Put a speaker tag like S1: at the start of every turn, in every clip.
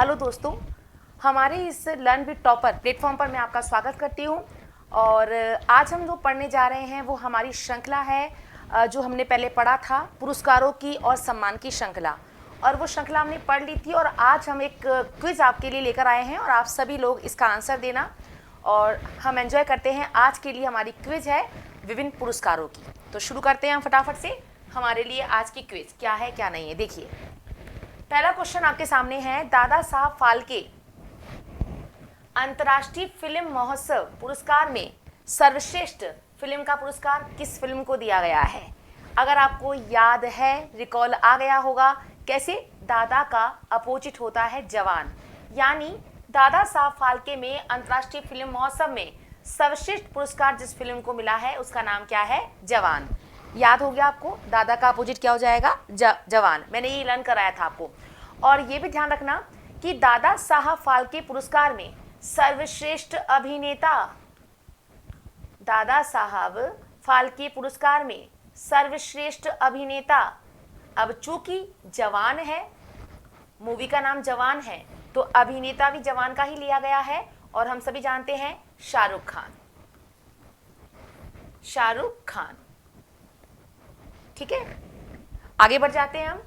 S1: Hello दोस्तों, हमारे इस लर्न विद टॉपर प्लेटफॉर्म पर मैं आपका स्वागत करती हूँ। और आज हम जो पढ़ने जा रहे हैं वो हमारी श्रृंखला है जो हमने पहले पढ़ा था, पुरस्कारों की और सम्मान की श्रृंखला। और वो श्रृंखला हमने पढ़ ली थी और आज हम एक क्विज आपके लिए लेकर आए हैं और आप सभी लोग इसका आंसर देना और हम एंजॉय करते हैं। आज के लिए हमारी क्विज है विभिन्न पुरस्कारों की। तो शुरू करते हैं हम फटाफट से। हमारे लिए आज की क्विज क्या है क्या नहीं है, देखिए। पहला क्वेश्चन आपके सामने है, दादा साहब फाल्के अंतर्राष्ट्रीय फिल्म महोत्सव पुरस्कार में सर्वश्रेष्ठ फिल्म का पुरस्कार किस फिल्म को दिया गया है? अगर आपको याद है, रिकॉल आ गया होगा, कैसे दादा का अपोजिट होता है जवान, यानी दादा साहब फाल्के में अंतर्राष्ट्रीय फिल्म महोत्सव में सर्वश्रेष्ठ पुरस्कार जिस फिल्म को मिला है उसका नाम क्या है? जवान। याद हो गया आपको, दादा का अपोजिट क्या हो जाएगा? जवान। मैंने ये लर्न कराया था आपको। और ये भी ध्यान रखना कि दादा साहब फाल्के पुरस्कार में सर्वश्रेष्ठ अभिनेता, दादा साहब फाल्के पुरस्कार में सर्वश्रेष्ठ अभिनेता, अब चूंकि जवान है, मूवी का नाम जवान है, तो अभिनेता भी जवान का ही लिया गया है और हम सभी जानते हैं शाहरुख खान। शाहरुख खान, ठीक है। आगे बढ़ जाते हैं हम।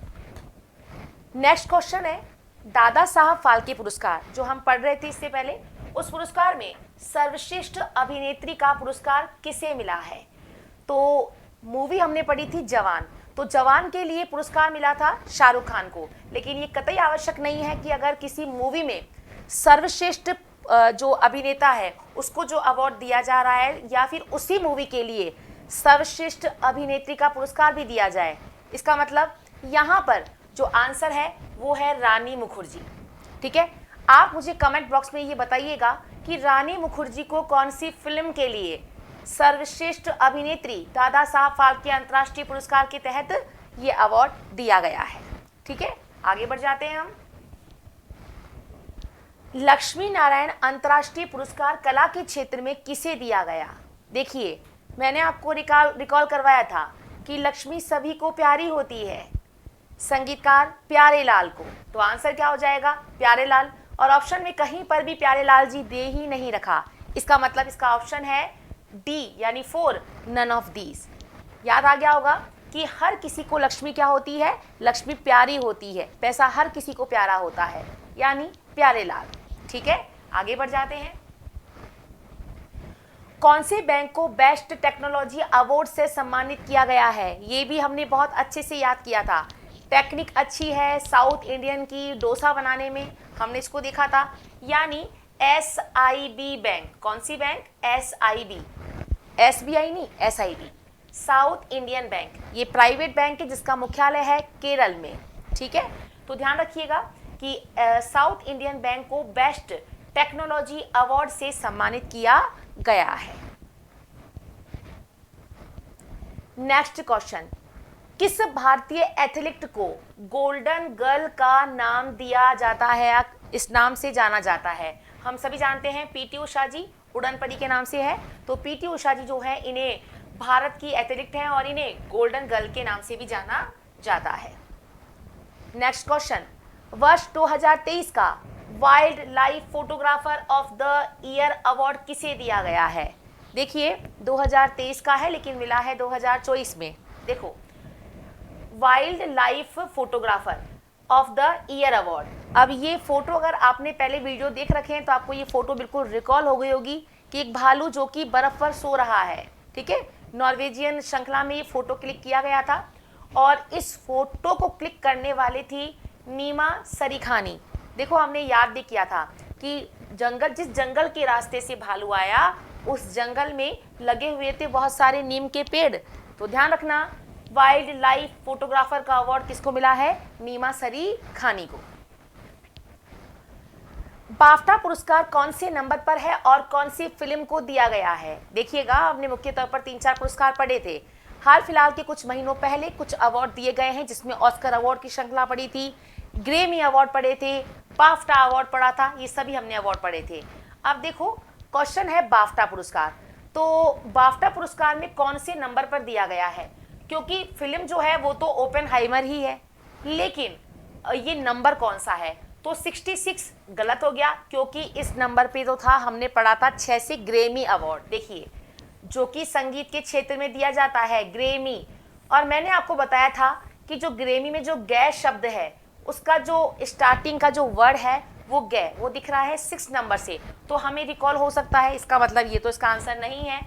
S1: नेक्स्ट क्वेश्चन है, दादा साहब फाल्के पुरस्कार जो हम पढ़ रहे थे इससे पहले, उस पुरस्कार में सर्वश्रेष्ठ अभिनेत्री का पुरस्कार किसे मिला है? तो मूवी हमने पढ़ी थी जवान, तो जवान के लिए पुरस्कार मिला था शाहरुख खान को। लेकिन ये कतई आवश्यक नहीं है कि अगर किसी मूवी में सर्वश्रेष्ठ जो अभिनेता है उसको जो अवार्ड दिया जा रहा है या फिर उसी मूवी के लिए सर्वश्रेष्ठ अभिनेत्री का पुरस्कार भी दिया जाए। इसका मतलब यहाँ पर जो आंसर है वो है रानी मुखर्जी, ठीक है। आप मुझे कमेंट बॉक्स में ये बताइएगा कि रानी मुखर्जी को कौन सी फिल्म के लिए सर्वश्रेष्ठ अभिनेत्री दादा साहब फाल्के अंतर्राष्ट्रीय पुरस्कार के तहत ये अवार्ड दिया गया है, ठीक है। आगे बढ़ जाते हैं हम। लक्ष्मी नारायण अंतर्राष्ट्रीय पुरस्कार कला के क्षेत्र में किसे दिया गया? देखिए, मैंने आपको रिकॉल करवाया था कि लक्ष्मी सभी को प्यारी होती है, संगीतकार प्यारेलाल को, तो आंसर क्या हो जाएगा? प्यारेलाल। और ऑप्शन में कहीं पर भी प्यारेलाल जी दे ही नहीं रखा, इसका मतलब इसका ऑप्शन है डी, यानी 4, नन ऑफ दीज। याद आ गया होगा कि हर किसी को लक्ष्मी क्या होती है? लक्ष्मी प्यारी होती है, पैसा हर किसी को प्यारा होता है, यानी प्यारेलाल, ठीक है। आगे बढ़ जाते हैं। कौन से बैंक को बेस्ट टेक्नोलॉजी अवार्ड से सम्मानित किया गया है? ये भी हमने बहुत अच्छे से याद किया था। टेक्निक अच्छी है साउथ इंडियन की डोसा बनाने में, हमने इसको देखा था, यानी SIB बैंक। कौन सी बैंक? SIB, SBI नहीं, SIB, साउथ इंडियन बैंक। ये प्राइवेट बैंक है जिसका मुख्यालय है केरल में, ठीक है। तो ध्यान रखिएगा कि साउथ इंडियन बैंक को बेस्ट टेक्नोलॉजी अवार्ड से सम्मानित किया गया है। नेक्स्ट क्वेश्चन, किस भारतीय एथलीट को गोल्डन गर्ल का नाम दिया जाता है, इस नाम से जाना जाता है? हम सभी जानते हैं PT उषा जी उड़न परी के नाम से है, तो PT उषा जी जो है इन्हें भारत की एथलीट हैं और इन्हें गोल्डन गर्ल के नाम से भी जाना जाता है। नेक्स्ट क्वेश्चन, वर्ष 2023 का wild life photographer of the year award किसे दिया गया है? देखिए, 2023 का है लेकिन मिला है 2024 में। देखो, wild life photographer of the year award. अब ये फोटो अगर आपने पहले वीडियो देख रखे हैं तो आपको ये फोटो बिल्कुल रिकॉल हो गई होगी कि एक भालू जो कि बर्फ पर सो रहा है, ठीक है। नॉर्वेजियन श्रृंखला में ये फोटो क्लिक किया गया था और इस फोटो को क्लिक करने वाली थी नीमा सरीखानी। देखो, हमने याद भी किया था कि जिस जंगल के रास्ते से भालू आया उस जंगल में लगे हुए थे बहुत सारे नीम के पेड़। तो ध्यान रखना, वाइल्ड लाइफ फोटोग्राफर का अवार्ड किसको मिला है? नीमा सरीखानी को। बाफ्टा पुरस्कार कौन से नंबर पर है और कौन सी फिल्म को दिया गया है? देखिएगा, हमने मुख्य तौर पर 3-4 पुरस्कार पढ़े थे। हाल फिलहाल के कुछ महीनों पहले कुछ अवार्ड दिए गए हैं जिसमें ऑस्कर अवार्ड की श्रृंखला पड़ी थी, ग्रेमी अवार्ड पढ़े थे, बाफ्टा अवार्ड पढ़ा था, ये सभी हमने अवार्ड पढ़े थे। अब देखो, क्वेश्चन है बाफ्टा पुरस्कार, तो बाफ्टा पुरस्कार में कौन से नंबर पर दिया गया है? क्योंकि फिल्म जो है वो तो ओपेनहाइमर ही है, लेकिन ये नंबर कौन सा है? तो 66 गलत हो गया, क्योंकि इस नंबर पे तो था, हमने पढ़ा था 6 से ग्रेमी अवार्ड, देखिए जो कि संगीत के क्षेत्र में दिया जाता है, ग्रेमी। और मैंने आपको बताया था कि जो ग्रेमी में जो गे शब्द है, उसका जो स्टार्टिंग का जो वर्ड है वो गे, वो दिख रहा है 6 नंबर से, तो हमें रिकॉल हो सकता है, इसका मतलब ये तो इसका आंसर नहीं है।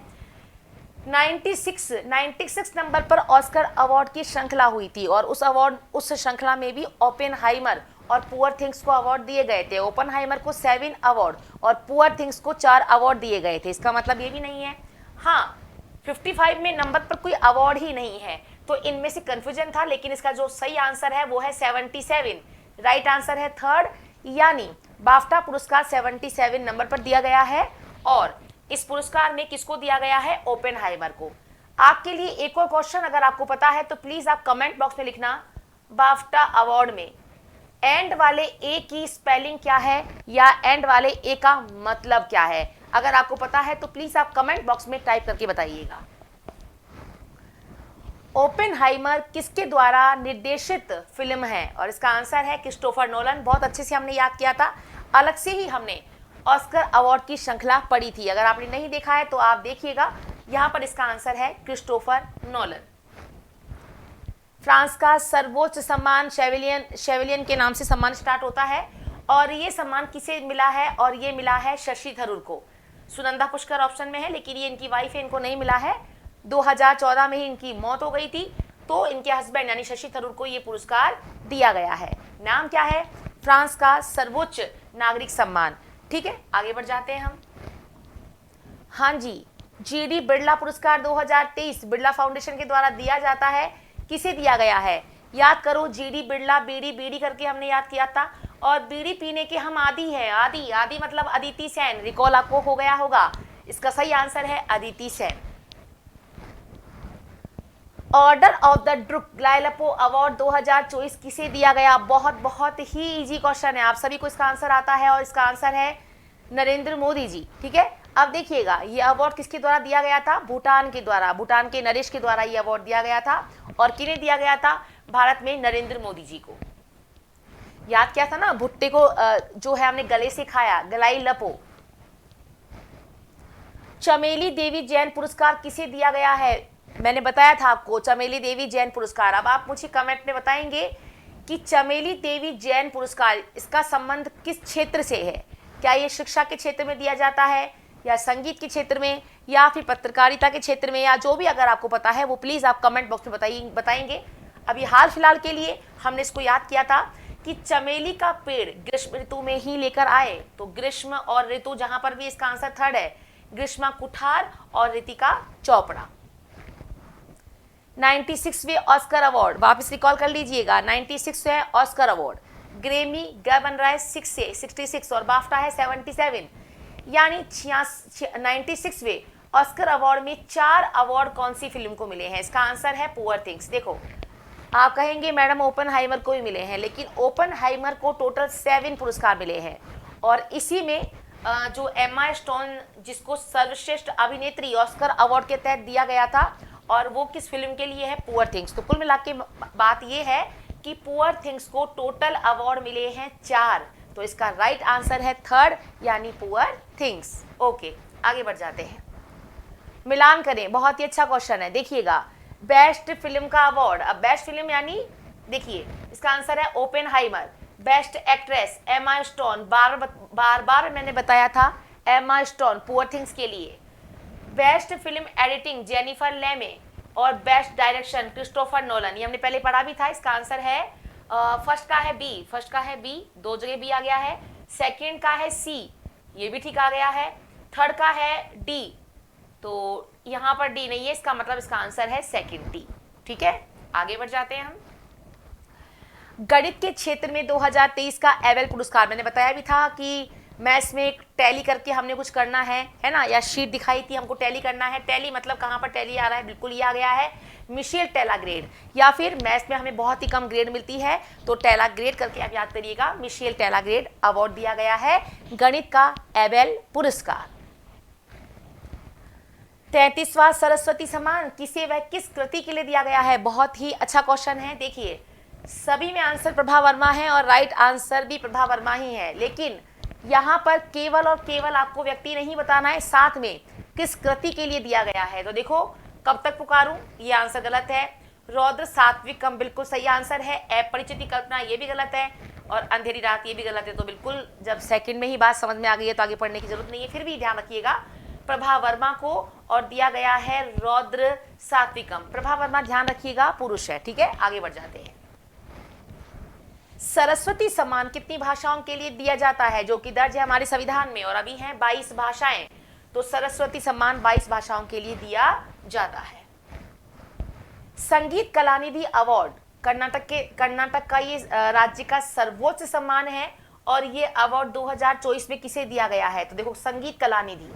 S1: 96 नंबर पर ऑस्कर अवार्ड की श्रृंखला हुई थी, और उस श्रृंखला में भी ओपेनहाइमर और पुअर थिंग्स को अवार्ड दिए गए थे। ओपेनहाइमर को 7 अवार्ड और पुअर थिंग्स को 4 अवार्ड दिए गए थे, इसका मतलब ये भी नहीं है। हाँ, 55 में नंबर पर कोई अवार्ड ही नहीं है, तो इनमें से कंफ्यूजन था, लेकिन इसका जो सही आंसर है वो है 77। राइट आंसर है थर्ड, यानी बाफ्टा पुरस्कार 77 नंबर पर दिया गया है, और इस पुरस्कार में किसको दिया गया है? ओपेनहाइमर को। आपके लिए एक और क्वेश्चन, अगर आपको पता है तो प्लीज आप कमेंट बॉक्स में लिखना, बाफ्टा अवार्ड में एंड वाले ए की स्पेलिंग क्या है, या एंड वाले ए का मतलब क्या है? अगर आपको पता है तो प्लीज आप कमेंट बॉक्स में टाइप करके बताइएगा। ओपेनहाइमर किसके द्वारा निर्देशित फिल्म है? और इसका आंसर है क्रिस्टोफर नोलन। बहुत अच्छे से हमने याद किया था, अलग से ही हमने ऑस्कर अवार्ड की श्रृंखला पढ़ी थी, अगर आपने नहीं देखा है तो आप देखिएगा। यहां पर इसका आंसर है क्रिस्टोफर नोलन। फ्रांस का सर्वोच्च सम्मान शेवलियन के नाम से सम्मान स्टार्ट होता है, और ये सम्मान किसे मिला है? और ये मिला है शशि थरूर को। सुनंदा पुष्कर ऑप्शन में है, लेकिन ये इनकी वाइफ है, इनको नहीं मिला है। 2014 में ही इनकी मौत हो गई थी, तो इनके हस्बैंड यानी शशि थरूर को ये पुरस्कार दिया गया है। नाम क्या है? फ्रांस का सर्वोच्च नागरिक सम्मान। ठीक है, आगे बढ़ जाते हैं हम। हाँ जी, जीडी बिरला पुरस्कार 2023 बिरला फाउंडेशन के द्वारा दिया जाता है। किसे दिया गया है? याद करो, जीडी बिरला, बीड़ी बीड़ी करके हमने याद किया था, और बीड़ी पीने के हम आदी हैं। आदि आदि मतलब अदिति सेन, रिकॉल आपको हो गया होगा। इसका सही आंसर है Aditi Sen. Order of the Druk Gyalpo award 2024 किसे दिया गया? बहुत ही इजी क्वेश्चन है, आप सभी को इसका आंसर आता है, और इसका आंसर है नरेंद्र मोदी जी। ठीक है, अब देखिएगा, ये अवार्ड किसके द्वारा दिया गया था? भूटान के द्वारा, भूटान के नरेश के द्वारा ये अवार्ड दिया गया था। और किन्हें दिया गया था? भारत में नरेंद्र मोदी जी को। याद किया था ना, भुट्टे को जो है हमने गले से खाया, गलाई लपो। चमेली देवी जैन पुरस्कार किसे दिया गया है? मैंने बताया था आपको, चमेली देवी जैन पुरस्कार। अब आप मुझे कमेंट में बताएंगे कि चमेली देवी जैन पुरस्कार, इसका संबंध किस क्षेत्र से है? क्या ये शिक्षा के क्षेत्र में दिया जाता है, या संगीत के क्षेत्र में, या फिर पत्रकारिता के क्षेत्र में, या जो भी अगर आपको पता है वो प्लीज आप कमेंट बॉक्स में बताएंगे। अभी हाल फिलहाल के लिए हमने इसको याद किया था कि चमेली का पेड़ ग्रीष्म ऋतु में ही लेकर आए, तो ग्रीष्म और ऋतु, जहां पर भी इसका आंसर थर्ड है, ग्रीष्मा कुठार और ऋतिका चोपड़ा। 96वें ऑस्कर अवार्ड, वापस रिकॉल कर लीजिएगा, 96वें ऑस्कर अवार्ड। ग्रेमी ग बन रहा है 6 से 66, और बाफ्टा है 77, यानी 96वें ऑस्कर अवार्ड में 4 अवार्ड कौन सी फिल्म को मिले हैं? इसका आंसर है पुअर थिंग्स। देखो, आप कहेंगे मैडम ओपेनहाइमर को भी मिले हैं, लेकिन ओपेनहाइमर को टोटल 7 पुरस्कार मिले हैं, और इसी में जो एम्मा स्टोन, जिसको सर्वश्रेष्ठ अभिनेत्री ऑस्कर अवार्ड के तहत दिया गया था, और वो किस फिल्म के लिए है? Poor things. तो कुल मिला के बात ये है कि पुअर थिंग्स को टोटल अवार्ड मिले हैं 4, तो इसका राइट आंसर है थर्ड, यानी पुअर थिंग्स। ओके, आगे बढ़ जाते हैं, मिलान करें। बहुत ही अच्छा क्वेश्चन है, देखिएगा, बेस्ट फिल्म का अवार्ड। अब बेस्ट फिल्म यानी देखिए, इसका आंसर है Oppenheimer. Best actress Emma Stone, बार बार मैंने बताया था, एम्मा स्टोन पुअर थिंग्स के लिए। Best film editing Jennifer Lame, और बेस्ट डायरेक्शन क्रिस्टोफर नोलन, ये हमने पहले पढ़ा भी था। इसका आंसर है फर्स्ट का है बी, 2 जगह बी आ गया है। सेकंड का है सी, ये भी ठीक आ गया है। थर्ड का है डी, तो यहाँ पर डी नहीं है, इसका मतलब इसका आंसर है सेकंड डी। ठीक है, आगे बढ़ जाते हैं हम। गणित के क्षेत्र में 2023 का एबेल पुरस्कार, मैंने बताया भी था कि मैथ्स में एक टैली करके हमने कुछ करना है ना, या शीट दिखाई थी, हमको टैली करना है। टैली मतलब कहाँ पर टैली आ रहा है? बिल्कुल ये आ गया है मिशेल टेला ग्रेड, या फिर मैथ्स में हमें बहुत ही कम ग्रेड मिलती है, तो टेला ग्रेड करके आप याद करिएगा, मिशेल टेला ग्रेड अवार्ड दिया गया है गणित का एबेल पुरस्कार। 33वां सरस्वती सम्मान किसे व किस कृति के लिए दिया गया है? बहुत ही अच्छा क्वेश्चन है। देखिए, सभी में आंसर प्रभा वर्मा है और राइट आंसर भी प्रभा वर्मा ही है, लेकिन यहाँ पर केवल और केवल आपको व्यक्ति नहीं बताना है, साथ में किस कृति के लिए दिया गया है। तो देखो, कब तक पुकारूं, ये आंसर गलत है। रौद्र सात्विकम बिल्कुल सही आंसर है। अपरिचिति कल्पना ये भी गलत है, और अंधेरी रात ये भी गलत है। तो बिल्कुल जब सेकंड में ही बात समझ में आ गई है तो आगे पढ़ने की जरूरत नहीं है। फिर भी ध्यान रखिएगा प्रभा वर्मा को, और दिया गया है रौद्र सात्विकम। प्रभा वर्मा ध्यान रखिएगा पुरुष है, ठीक है। आगे बढ़ जाते हैं। सरस्वती सम्मान कितनी भाषाओं के लिए दिया जाता है, जो कि दर्ज है हमारे संविधान में, और अभी हैं 22 भाषाएं। तो सरस्वती सम्मान 22 भाषाओं के लिए दिया जाता है। संगीत कलानिधि अवार्ड कर्नाटक का ये राज्य का सर्वोच्च सम्मान है, और ये अवार्ड 2024 में किसे दिया गया है। तो देखो, संगीत कलानिधि।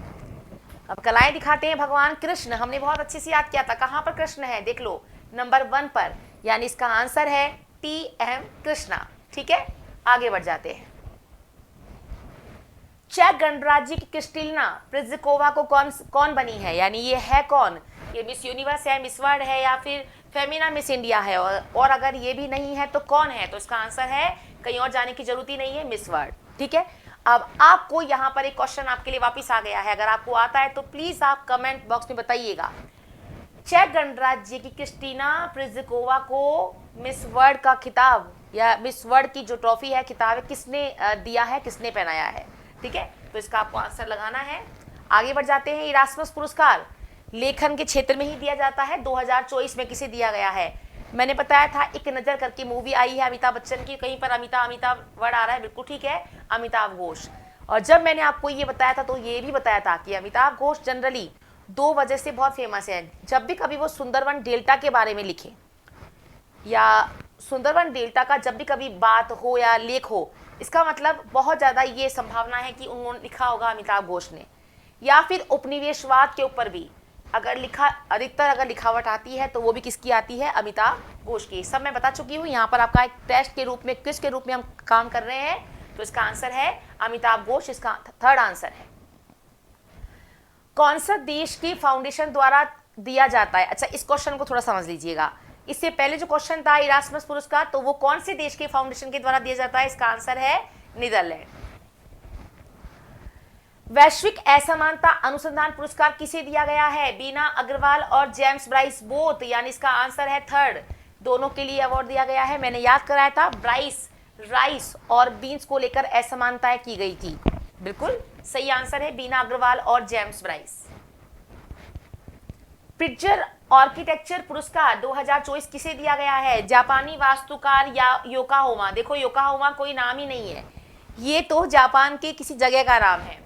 S1: अब कलाएं दिखाते हैं भगवान कृष्ण। हमने बहुत अच्छे से याद किया था, कहां पर कृष्ण है, देख लो नंबर 1 पर, यानी इसका आंसर है TM कृष्णा, ठीक है। आगे बढ़ जाते हैं। चेक गणराज्य की क्रिस्टिना प्रिजकोवा को कौन बनी है, यानी ये है कौन, ये मिस यूनिवर्स है, मिस वर्ल्ड है, या फिर फेमिना मिस इंडिया है, और अगर ये भी नहीं है तो कौन है। तो इसका आंसर है, कहीं और जाने की जरूरत ही नहीं है, मिस वर्ल्ड, ठीक है। अब आपको यहाँ पर एक क्वेश्चन आपके लिए वापस आ गया है, अगर आपको आता है तो प्लीज आप कमेंट बॉक्स में बताइएगा। चेक गणराज्य की क्रिस्टिना प्रिजकोवा को मिस वर्ल्ड का खिताब, या मिस वर्ल्ड की जो ट्रॉफी है, खिताब है, किसने दिया है, किसने पहनाया है, ठीक है। तो इसका आपको आंसर लगाना है। आगे बढ़ जाते हैं। इरास्मस पुरस्कार लेखन के क्षेत्र में ही दिया जाता है, 2024 में किसे दिया गया है। मैंने बताया था, एक नजर करके मूवी आई है अमिताभ बच्चन की, कहीं पर अमिताभ वर्ड आ रहा है, बिल्कुल ठीक है, अमिताभ घोष। और जब मैंने आपको ये बताया था तो ये भी बताया था कि अमिताभ घोष जनरली 2 वजह से बहुत फेमस है। जब भी कभी वो सुंदरवन डेल्टा के बारे में लिखे, या सुंदरवन डेल्टा का जब भी कभी बात हो या लेख हो, इसका मतलब बहुत ज़्यादा ये संभावना है कि उन्होंने लिखा होगा अमिताभ घोष ने। या फिर उपनिवेशवाद के ऊपर भी अगर अधिकतर अगर लिखावट आती है तो वो भी किसकी आती है, अमिताभ घोष की। सब मैं बता चुकी हूँ। यहाँ पर आपका एक टेस्ट के रूप में, क्विज के रूप में हम काम कर रहे हैं। तो इसका आंसर है अमिताभ घोष, इसका थर्ड आंसर है। कौन सा देश की फाउंडेशन द्वारा दिया जाता है। अच्छा, इस क्वेश्चन को थोड़ा समझ लीजिएगा। इससे पहले जो क्वेश्चन था इरास्मस पुरस्कार, तो वो कौन से देश के फाउंडेशन के द्वारा दिया जाता है, इसका आंसर है नीदरलैंड। वैश्विक असमानता अनुसंधान पुरस्कार किसे दिया गया है, बीना अग्रवाल और जेम्स ब्राइस बोथ, यानी इसका आंसर है थर्ड। दोनों के लिए अवार्ड दिया गया है। मैंने याद कराया था, ब्राइस राइस और बीन्स को लेकर असमानताएं की गई थी। बिल्कुल सही आंसर है बीना अग्रवाल और जेम्स ब्राइस। प्रिट्जर आर्किटेक्चर पुरस्कार 2024 किसे दिया गया है, जापानी वास्तुकार या योकोहामा। देखो, योकोहामा कोई नाम ही नहीं है, ये तो जापान के किसी जगह का नाम है।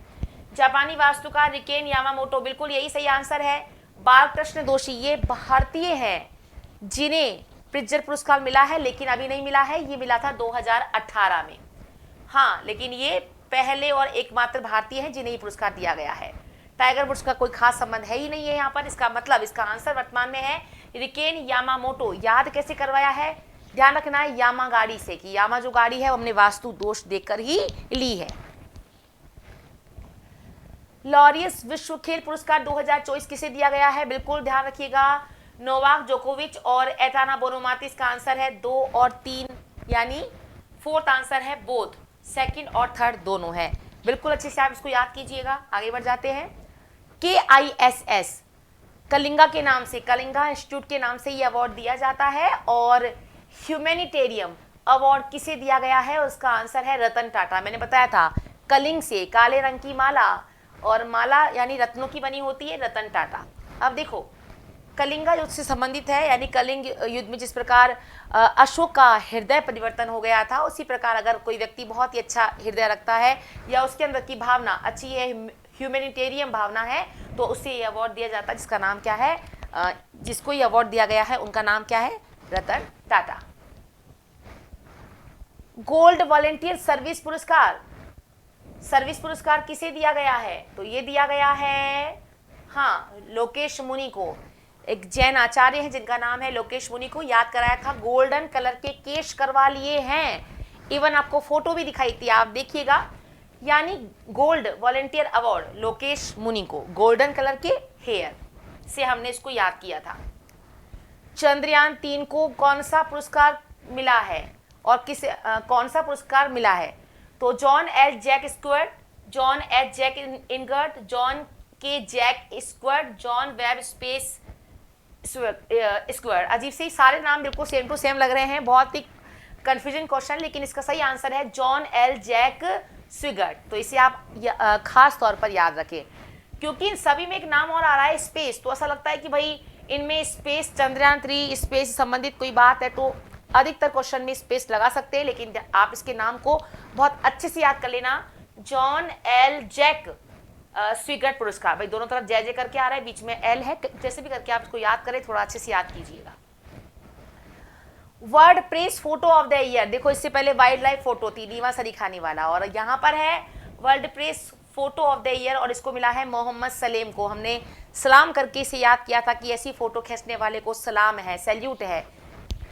S1: जापानी वास्तुकार रिकेन यामामोटो, बिल्कुल यही सही आंसर है। बालकृष्ण दोषी, ये भारतीय हैं जिन्हें प्रिट्जर पुरस्कार मिला है, लेकिन अभी नहीं मिला है, ये मिला था 2018 में। हाँ, लेकिन ये पहले और एकमात्र भारतीय हैं जिन्हें ये पुरस्कार दिया गया है। टाइगर वुड्स का कोई खास संबंध है ही नहीं है यहाँ पर। इसका मतलब, इसका आंसर वर्तमान में है रिकेन यामामोटो। याद कैसे करवाया है, ध्यान रखना है यामा गाड़ी से, कि यामा जो गाड़ी है वो हमने वास्तु दोष देखकर ही ली है। लॉरियस विश्व खेल पुरस्कार 2024 किसे दिया गया है, बिल्कुल ध्यान रखिएगा, नोवाक जोकोविच और एताना बोनोमातिस। का आंसर है 2 और 3, यानी फोर्थ आंसर है बोथ, सेकंड और थर्ड दोनों है। बिल्कुल अच्छे से आप इसको याद कीजिएगा। आगे बढ़ जाते हैं। KISS कलिंगा के नाम से, कलिंगा इंस्टीट्यूट के नाम से ये अवार्ड दिया जाता है। और ह्यूमैनिटेरियम अवार्ड किसे दिया गया है, उसका आंसर है रतन टाटा। मैंने बताया था, कलिंग से काले रंग की माला, और माला यानी रत्नों की बनी होती है, रतन टाटा। अब देखो, कलिंगा युद्ध से संबंधित है, यानी कलिंग युद्ध में जिस प्रकार अशोक का हृदय परिवर्तन हो गया था, उसी प्रकार अगर कोई व्यक्ति बहुत ही अच्छा हृदय रखता है या उसके अंदर की भावना अच्छी है, ह्यूमैनिटेरियन भावना है, तो उससे ये अवार्ड दिया जाता है, जिसका नाम क्या है, जिसको ये अवार्ड दिया गया है उनका नाम क्या है, Ratan Tata. Gold volunteer service पुरस्कार किसे दिया गया है, तो ये दिया गया है, हाँ, लोकेश मुनि को। एक जैन आचार्य हैं जिनका नाम है लोकेश मुनि को। याद कराया था, गोल्डन कलर के केश करवा लिए हैं, इवन आपको फोटो भी दिखाई थी, आप देखिएगा। यानी गोल्ड वॉलेंटियर अवार्ड लोकेश मुनि को, गोल्डन कलर के हेयर से हमने इसको याद किया था। चंद्रयान 3 को कौन सा पुरस्कार मिला है और कौन सा पुरस्कार मिला है? तो John H Jack Square, John H Jack इनगर्ट, John K Jack Square, John web space square. अजीब से सारे नाम बिल्कुल सेम टू सेम लग रहे हैं, बहुत ही कंफ्यूजिंग क्वेश्चन, लेकिन इसका सही आंसर है जॉन एल जैक स्विगर्ट। तो इसे आप खास तौर पर याद रखें, क्योंकि इन सभी में एक नाम और आ रहा है स्पेस, तो ऐसा लगता है कि भाई इनमें स्पेस, चंद्रयान 3 स्पेस से संबंधित कोई बात है, तो अधिकतर क्वेश्चन में स्पेस लगा सकते हैं, लेकिन आप इसके नाम को बहुत अच्छे से याद कर लेना, जॉन एल जैक स्विगर्ट पुरस्कार। भाई दोनों तरफ जय जय करके आ रहा है, बीच में एल है, जैसे भी करके आप इसको याद करें, थोड़ा अच्छे से याद कीजिएगा। Word press photo of the year, देखो इससे पहले वाइल्ड लाइफ फोटो थी नीमा सरीखानी वाला, और यहाँ पर है world press photo of the year, और इसको मिला है मोहम्मद सलेम को। हमने सलाम करके इसे याद किया था कि ऐसी फोटो खींचने वाले को सलाम है, सैल्यूट है।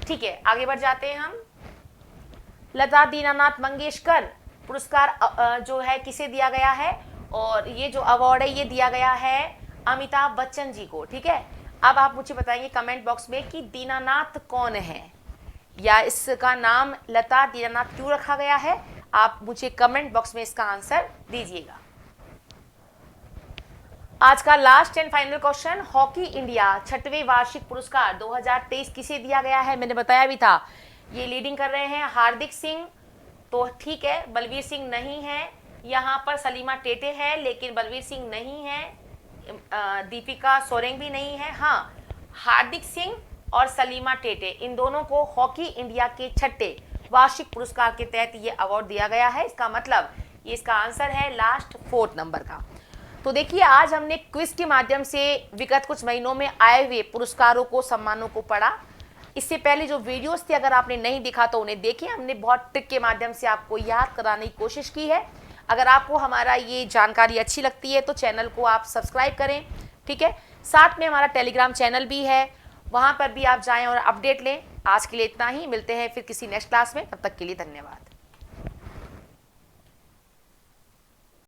S1: ठीक है, आगे बढ़ जाते हैं हम। लता दीनानाथ मंगेशकर पुरस्कार जो है किसे दिया गया है, और ये जो अवार्ड है ये दिया गया है अमिताभ बच्चन जी को। ठीक है, अब आप मुझे बताएंगे कमेंट बॉक्स में कि दीनानाथ कौन है, या इसका नाम लता दीनानाथ क्यों रखा गया है, आप मुझे कमेंट बॉक्स में इसका आंसर दीजिएगा। आज का last and final question, hockey India 6वें वार्षिक पुरस्कार 2023 किसे दिया गया है? मैंने बताया भी था, ये लीडिंग कर रहे हैं हार्दिक सिंह, तो ठीक है, बलवीर सिंह नहीं है, यहाँ पर सलीमा टेटे है लेकिन बलवीर सिंह नहीं है, दीपिका सोरेंग भी नहीं है। हाँ, हार्दिक सिंह और सलीमा टेटे, इन दोनों को हॉकी इंडिया के 6ठे वार्षिक पुरस्कार के तहत ये अवार्ड दिया गया है। इसका मतलब ये इसका आंसर है लास्ट 4th नंबर का। तो देखिए, आज हमने क्विज के माध्यम से विगत कुछ महीनों में आए हुए पुरस्कारों को, सम्मानों को पढ़ा। इससे पहले जो वीडियोस थे, अगर आपने नहीं देखा तो उन्हें देखिए, हमने बहुत ट्रिक के माध्यम से आपको याद कराने की कोशिश की है। अगर आपको हमारा ये जानकारी अच्छी लगती है तो चैनल को आप सब्सक्राइब करें। ठीक है, साथ में हमारा टेलीग्राम चैनल भी है, वहाँ पर भी आप जाएं और अपडेट लें। आज के लिए इतना ही, मिलते हैं फिर किसी नेक्स्ट क्लास में, तब तक के लिए धन्यवाद।